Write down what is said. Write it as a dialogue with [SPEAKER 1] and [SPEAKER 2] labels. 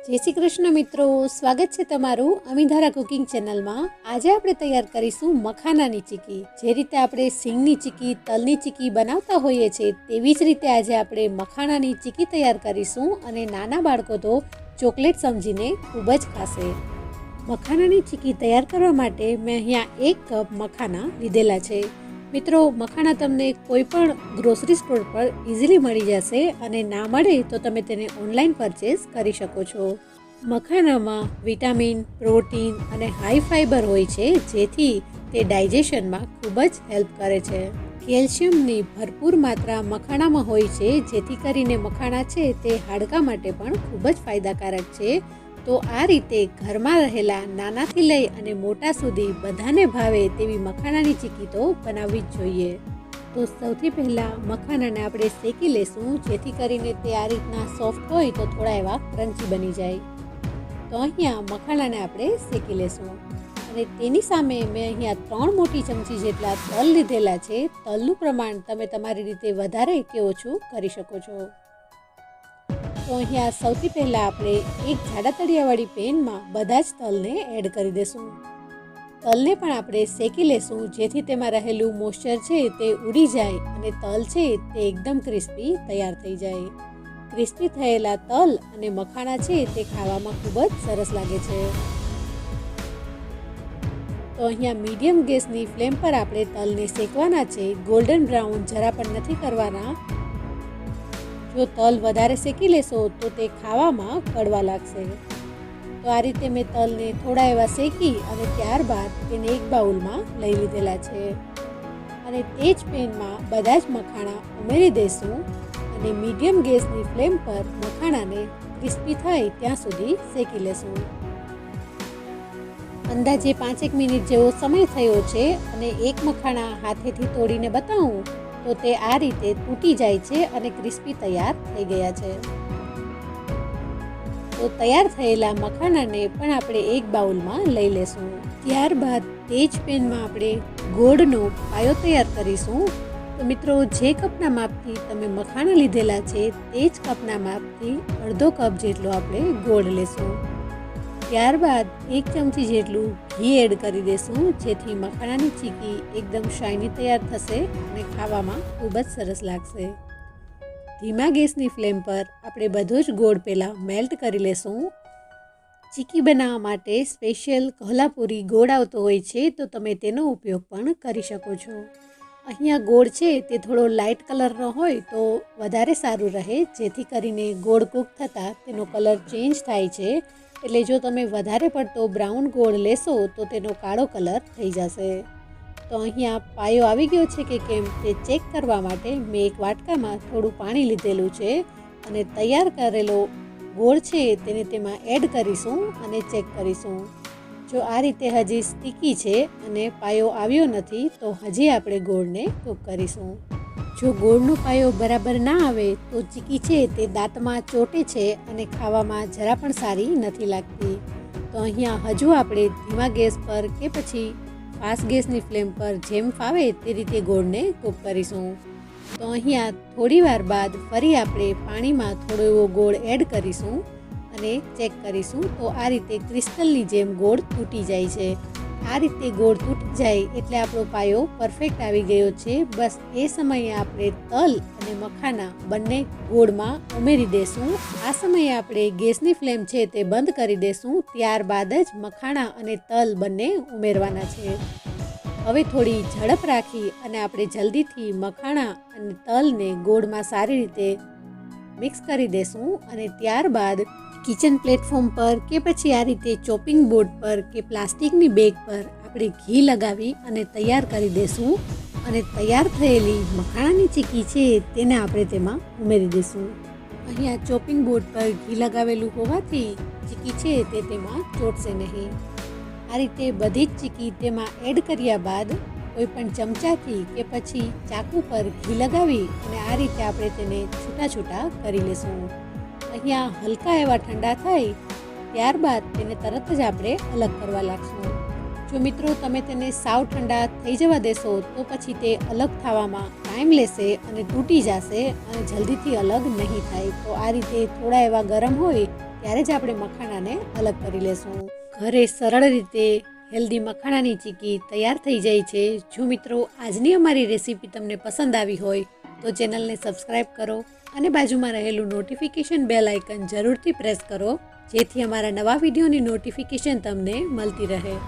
[SPEAKER 1] जय श्री कृष्ण मित्रों, स्वागत है तमारू अमीधारा कुकिंग चेनल में। आज આપણે તૈયાર કરીશું મખાનાની ચીકી। જે રીતે આપણે સિંગની ચીકી, તલની ચીકી બનાવતા હોઈએ છીએ તેવી જ રીતે આજે આપણે મખાનાની ચીકી તૈયાર કરીશું અને નાના બાળકો તો ચોકલેટ સમજીને ખૂબ જ ખાશે। મખાનાની ચીકી તૈયાર કરવા માટે મેં અહીંયા 1 કપ મખાના લીધેલા છે। મિત્રો, મખાના તમને કોઈપણ ગ્રોસરી સ્ટોર પર ઇઝીલી મળી જશે અને ના મળે તો તમે તેને ઓનલાઈન પરચેસ કરી શકો છો। મખાનામાં વિટામિન, પ્રોટીન અને હાઈ ફાઈબર હોય છે, જેથી તે ડાયજેશનમાં ખૂબ જ હેલ્પ કરે છે। કેલ્શિયમની ભરપૂર માત્રા મખાનામાં હોય છે, જેથી કરીને મખાના છે તે હાડકા માટે પણ ખૂબ જ ફાયદાકારક છે। તો આ રીતે ઘરમાં રહેલા નાનાથી લઈ અને મોટા સુધી બધાને ભાવે તેવી મખાનાની ચીકી તો બનાવવી જ જોઈએ। તો સૌથી પહેલાં મખાનાને આપણે શેકી લેશું, જેથી કરીને તે આ રીતના સોફ્ટ હોય તો થોડા એવા ક્રન્ચી બની જાય। તો અહીંયા મખાનાને આપણે શેકી લેશું અને તેની સામે મેં અહીંયા 3 મોટી ચમચી જેટલા તલ લીધેલા છે। તલનું પ્રમાણ તમે તમારી રીતે વધારે કે ઓછું કરી શકો છો। તો અહીંયા સૌથી પહેલાં આપણે એક જાડા તળિયાવાળી પેનમાં બધા જ તલને એડ કરી દઈશું। તલને પણ આપણે શેકી લેશું, જેથી તેમાં રહેલું મોઇસ્ચર છે તે ઉડી જાય અને તલ છે તે એકદમ ક્રિસ્પી તૈયાર થઈ જાય। ક્રિસ્પી થયેલા તલ અને મખાના છે તે ખાવામાં ખૂબ જ સરસ લાગે છે। તો અહીંયા મીડિયમ ગેસની ફ્લેમ પર આપણે તલને શેકવાના છે, ગોલ્ડન બ્રાઉન જરા પણ નથી કરવાના। જો તલ વધારે શેકી લેશો તો તે ખાવામાં કડવા લાગશે। તો આ રીતે મેં તલને થોડા એવા શેકી અને ત્યારબાદ તેને એક બાઉલમાં લઈ લીધેલા છે અને તે જ પેનમાં બધા જ મખાણા ઉમેરી દઈશું અને મીડિયમ ગેસની ફ્લેમ પર મખાણાને ક્રિસ્પી થાય ત્યાં સુધી શેકી લેશું। અંદાજે 5 મિનિટ જેવો સમય થયો છે અને એક મખાણા હાથેથી તોડીને બતાવું તો તે આ રીતે તૂટી જાય છે અને ક્રિસ્પી તૈયાર થઈ ગયા છે। તો તૈયાર થયેલા મખાનાને પણ આપણે એક બાઉલમાં લઈ લેશું। ત્યારબાદ તે જ પેનમાં આપણે ગોળનો પાયો તૈયાર કરીશું। તો મિત્રો, જે કપના માપથી તમે મખાના લીધેલા છે તે જ કપના માપથી અડધો કપ જેટલો આપણે ગોળ લેશું। ત્યારબાદ 1 ચમચી જેટલું ઘી એડ કરી દઈશું, જેથી મખાનાની ચીકી એકદમ શાઇની તૈયાર થશે અને ખાવામાં ખૂબ જ સરસ લાગશે। ધીમા ગેસની ફ્લેમ પર આપણે બધો જ ગોળ પહેલાં મેલ્ટ કરી લેશું। ચીકી બનાવવા માટે સ્પેશિયલ કોલ્હાપુરી ગોળ આવતો હોય છે, તો તમે તેનો ઉપયોગ પણ કરી શકો છો। અહીંયા ગોળ છે તે થોડો લાઇટ કલરનો હોય તો વધારે સારું રહે, જેથી કરીને ગોળ કૂક થતાં તેનો કલર ચેન્જ થાય છે। એટલે જો તમે વધારે પડતો બ્રાઉન ગોળ લેશો તો તેનો કાળો કલર થઈ જશે। તો અહીંયા પાયો આવી ગયો છે કે કેમ તે ચેક કરવા માટે મેં એક વાટકામાં થોડું પાણી લીધેલું છે અને તૈયાર કરેલો ગોળ છે તેને તેમાં એડ કરીશું અને ચેક કરીશું। જો આ રીતે હજી સ્ટીકી છે અને પાયો આવ્યો નથી તો હજી આપણે ગોળને કૂક કરીશું। જો ગોળનો પાયો બરાબર ના આવે તો ચીકી છે તે દાંતમાં ચોટે છે અને ખાવામાં જરા પણ સારી નથી લાગતી। તો અહીંયા હજુ આપણે ધીમા ગેસ પર કે પછી ફાસ્ટ ગેસની ફ્લેમ પર જેમ ફાવે તે રીતે ગોળને કૂક કરીશું। તો અહીંયા થોડી વાર બાદ ફરી આપણે પાણીમાં થોડો એવો ગોળ એડ કરીશું અને ચેક કરીશું। તો આ રીતે ક્રિસ્ટલની જેમ ગોળ તૂટી જાય છે। આ રીતે ગોળ તૂટી જાય એટલે આપણો પાયો પરફેક્ટ આવી ગયો છે। બસ એ સમયે આપણે તલ અને મખાના બંને ગોળમાં ઉમેરી દઈશું। આ સમયે આપણે ગેસની ફ્લેમ છે તે બંધ કરી દઈશું। ત્યારબાદ જ મખાના અને તલ બંને ઉમેરવાના છે। હવે થોડી ઝડપ રાખી અને આપણે જલ્દીથી મખાણા અને તલને ગોળમાં સારી રીતે મિક્સ કરી દઈશું અને ત્યારબાદ કિચન પ્લેટફોર્મ પર કે પછી આ રીતે ચોપિંગ બોર્ડ પર કે પ્લાસ્ટિકની બેગ પર આપણે ઘી લગાવી અને તૈયાર કરી દઈશું અને તૈયાર થયેલી મખાણાની ચીકી છે તેને આપણે તેમાં ઉમેરી દઈશું। અહીંયા ચોપિંગ બોર્ડ પર ઘી લગાવેલું હોવાથી ચીકી છે તે તેમાં ચોટશે નહીં। આ રીતે બધી જ ચીકી તેમાં એડ કર્યા બાદ કોઈ પણ ચમચાથી કે પછી ચાકુ પર ઘી લગાવી અને આ રીતે આપણે તેને છૂટા છૂટા કરી લેશું। અહીંયા હલકા એવા ઠંડા થાય ત્યારબાદ તેને તરત જ આપણે અલગ કરવા લાગશું। જો મિત્રો તમે તેને સાવ ઠંડા થઈ જવા દેશો તો પછી તે અલગ થવામાં ટાઈમ લેશે અને તૂટી જશે અને જલ્દીથી અલગ નહીં થાય। તો આ રીતે થોડા એવા ગરમ હોય ત્યારે જ આપણે મખાણાને અલગ કરી લેશું. ઘરે સરળ રીતે હેલ્ધી મખાણાની ચીકી તૈયાર થઈ જાય છે. જો મિત્રો આજની અમારી રેસીપી તમને પસંદ આવી હોય તો ચેનલને સબસ્ક્રાઈબ કરો અને બાજુમાં રહેલું નોટિફિકેશન બેલ આઇકન જરૂરથી પ્રેસ કરો, જેથી અમારા નવા વિડીયોની નોટિફિકેશન તમને મળતી રહે.